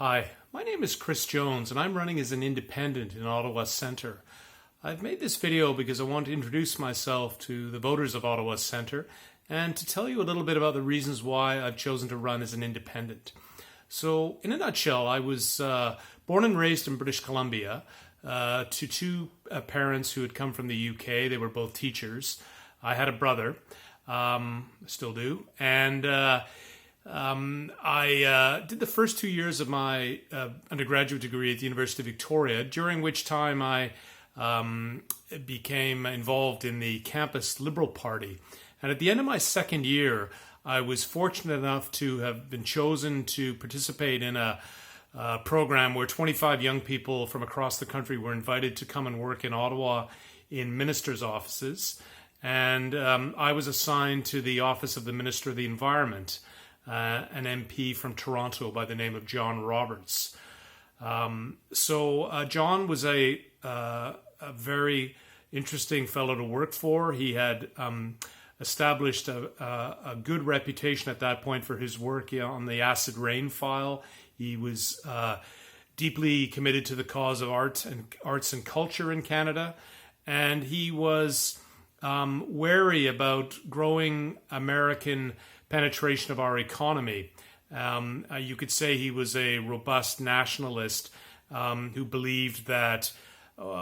Hi, my name is Chris Jones and I'm running as an independent in Ottawa Centre. I've made this video because I want to introduce myself to the voters of Ottawa Centre and to tell you a little bit about the reasons why I've chosen to run as an independent. So, in a nutshell, I was born and raised in British Columbia to two parents who had come from the UK. They were both teachers. I had a brother, still do, and I did the first 2 years of my undergraduate degree at the University of Victoria, during which time I became involved in the campus Liberal Party. And at the end of my second year, I was fortunate enough to have been chosen to participate in a program where 25 young people from across the country were invited to come and work in Ottawa in ministers' offices. And I was assigned to the office of the Minister of the Environment, an MP from Toronto by the name of John Roberts. So John was a very interesting fellow to work for. He had established a good reputation at that point for his work on the acid rain file. He was deeply committed to the cause of arts and culture in Canada, and he was wary about growing American penetration of our economy. You could say he was a robust nationalist who believed that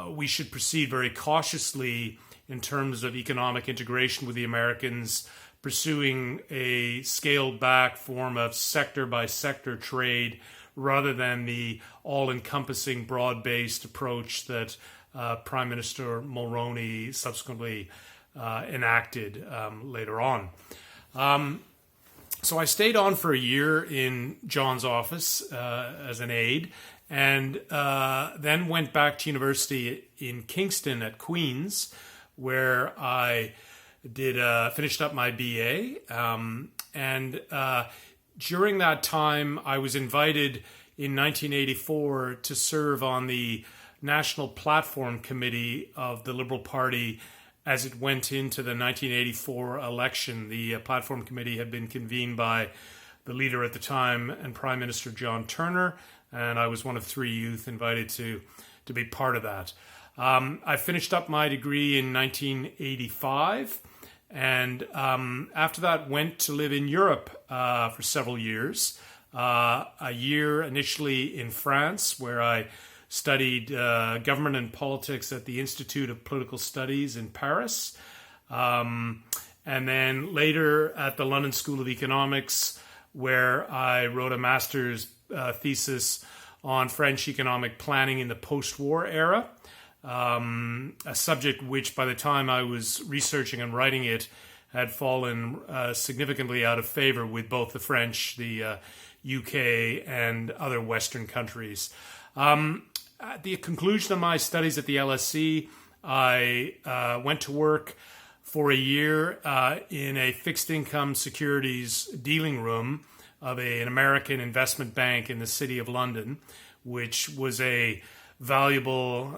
we should proceed very cautiously in terms of economic integration with the Americans, pursuing a scaled back form of sector by sector trade rather than the all-encompassing broad-based approach that Prime Minister Mulroney subsequently enacted later on. So I stayed on for a year in John's office as an aide, and then went back to university in Kingston at Queen's, where I did finished up my BA. And during that time, I was invited in 1984 to serve on the National Platform Committee of the Liberal Party as it went into the 1984 election. The Platform Committee had been convened by the leader at the time and Prime Minister John Turner, and I was one of three youth invited to be part of that. I finished up my degree in 1985, and after that went to live in Europe for several years. A year initially in France, where I studied government and politics at the Institute of Political Studies in Paris, and then later at the London School of Economics, where I wrote a master's thesis on French economic planning in the post-war era, a subject which by the time I was researching and writing it had fallen significantly out of favor with both the French, the UK, and other Western countries. At the conclusion of my studies at the LSE, I went to work for a year in a fixed income securities dealing room of an American investment bank in the City of London, which was a valuable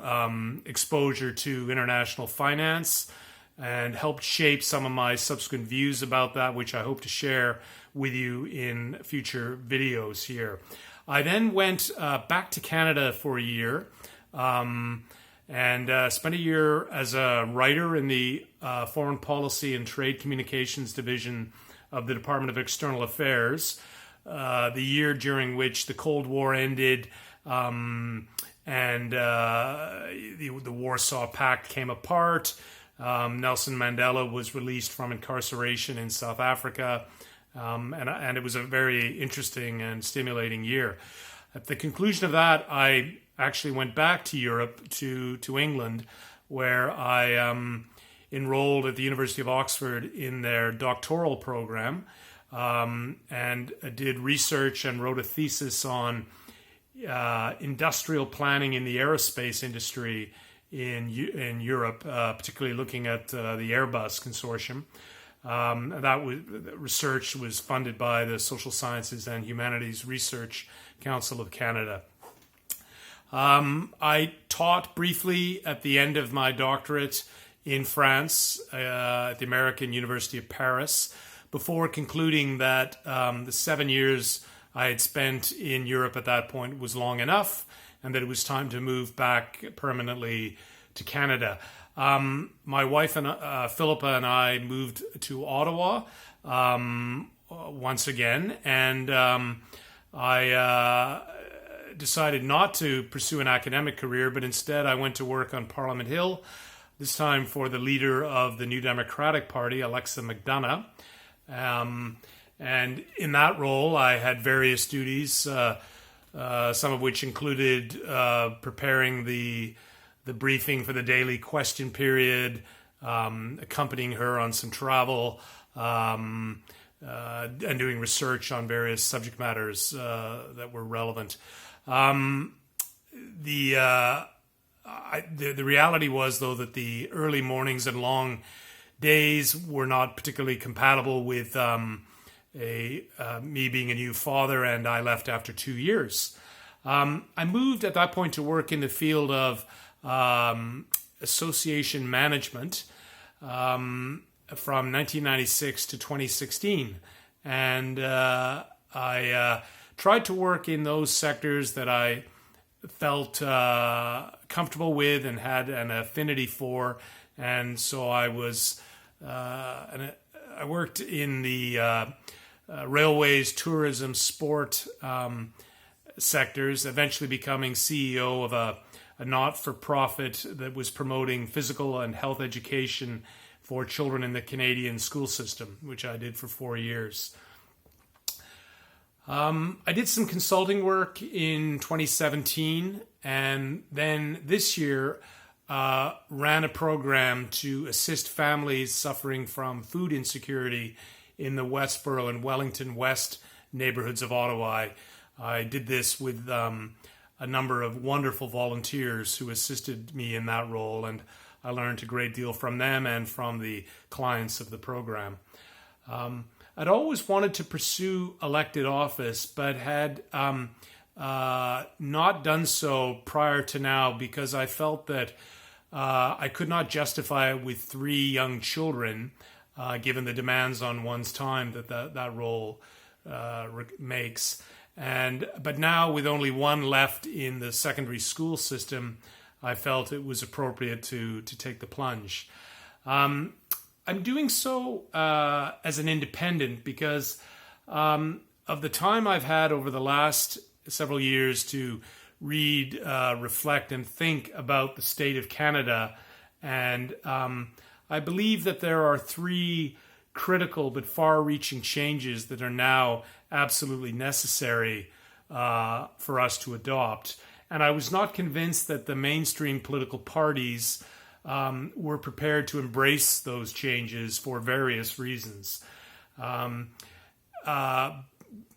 exposure to international finance and helped shape some of my subsequent views about that, which I hope to share with you in future videos here. I then went back to Canada for a year and spent a year as a writer in the Foreign Policy and Trade Communications Division of the Department of External Affairs, the year during which the Cold War ended and the Warsaw Pact came apart. Nelson Mandela was released from incarceration in South Africa. And it was a very interesting and stimulating year. At the conclusion of that, I actually went back to Europe, to England, where I enrolled at the University of Oxford in their doctoral program and did research and wrote a thesis on industrial planning in the aerospace industry in Europe, particularly looking at the Airbus consortium. Research was funded by the Social Sciences and Humanities Research Council of Canada. I taught briefly at the end of my doctorate in France at the American University of Paris before concluding that the 7 years I had spent in Europe at that point was long enough, and that it was time to move back permanently to Canada. My wife and Philippa and I moved to Ottawa once again, and I decided not to pursue an academic career, but instead I went to work on Parliament Hill, this time for the leader of the New Democratic Party, Alexa McDonough. And in that role, I had various duties, some of which included preparing the briefing for the daily question period, accompanying her on some travel, and doing research on various subject matters that were relevant. The reality was, though, that the early mornings and long days were not particularly compatible with me being a new father, and I left after 2 years. I moved at that point to work in the field of association management from 1996 to 2016, and I tried to work in those sectors that I felt comfortable with and had an affinity for, and so I worked in the railways, tourism, sport sectors, eventually becoming CEO of a not-for-profit that was promoting physical and health education for children in the Canadian school system, which I did for 4 years. I did some consulting work in 2017, and then this year ran a program to assist families suffering from food insecurity in the Westboro and Wellington West neighborhoods of Ottawa. I did this with a number of wonderful volunteers who assisted me in that role, and I learned a great deal from them and from the clients of the program. I'd always wanted to pursue elected office, but had not done so prior to now because I felt that I could not justify it with 3 young children, given the demands on one's time that role makes. But now, with only one left in the secondary school system, I felt it was appropriate to take the plunge. I'm doing so as an independent because of the time I've had over the last several years to read, reflect, and think about the state of Canada. And I believe that there are 3 critical but far-reaching changes that are now absolutely necessary for us to adopt. And I was not convinced that the mainstream political parties were prepared to embrace those changes for various reasons.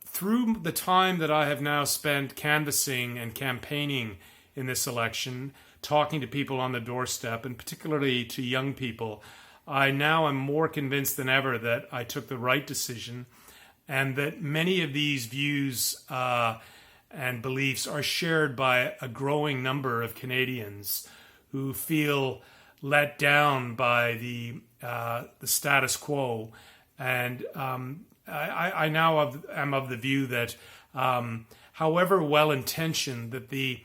Through the time that I have now spent canvassing and campaigning in this election, talking to people on the doorstep, and particularly to young people, I now am more convinced than ever that I took the right decision, and that many of these views and beliefs are shared by a growing number of Canadians who feel let down by the status quo. And I now am of the view that however well-intentioned, that the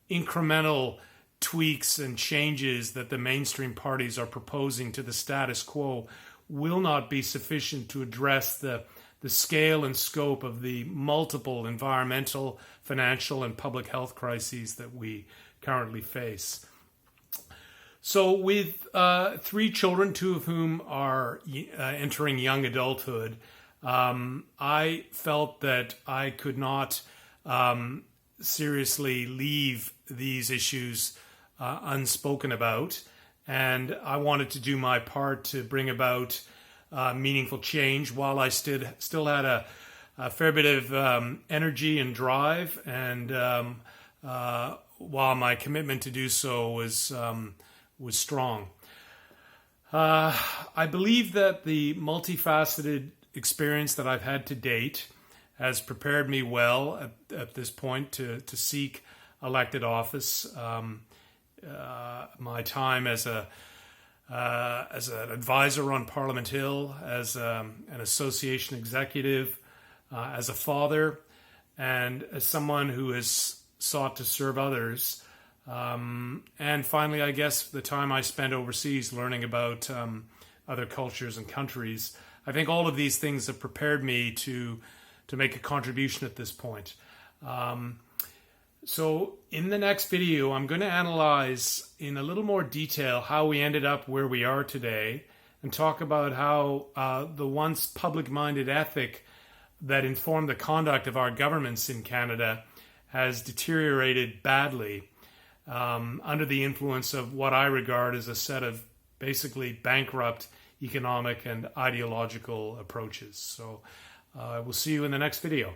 incremental tweaks and changes that the mainstream parties are proposing to the status quo will not be sufficient to address the scale and scope of the multiple environmental, financial, and public health crises that we currently face. So with 3 children, 2 of whom are entering young adulthood, I felt that I could not seriously leave these issues unspoken about, and I wanted to do my part to bring about meaningful change while I still had a fair bit of energy and drive, and while my commitment to do so was strong. I believe that the multifaceted experience that I've had to date has prepared me well at this point to seek elected office. My time as an advisor on Parliament Hill, as an association executive, as a father, and as someone who has sought to serve others. And finally, I guess the time I spent overseas learning about other cultures and countries. I think all of these things have prepared me to make a contribution at this point. So in the next video, I'm going to analyze in a little more detail how we ended up where we are today, and talk about how the once public-minded ethic that informed the conduct of our governments in Canada has deteriorated badly under the influence of what I regard as a set of basically bankrupt economic and ideological approaches. So we'll see you in the next video.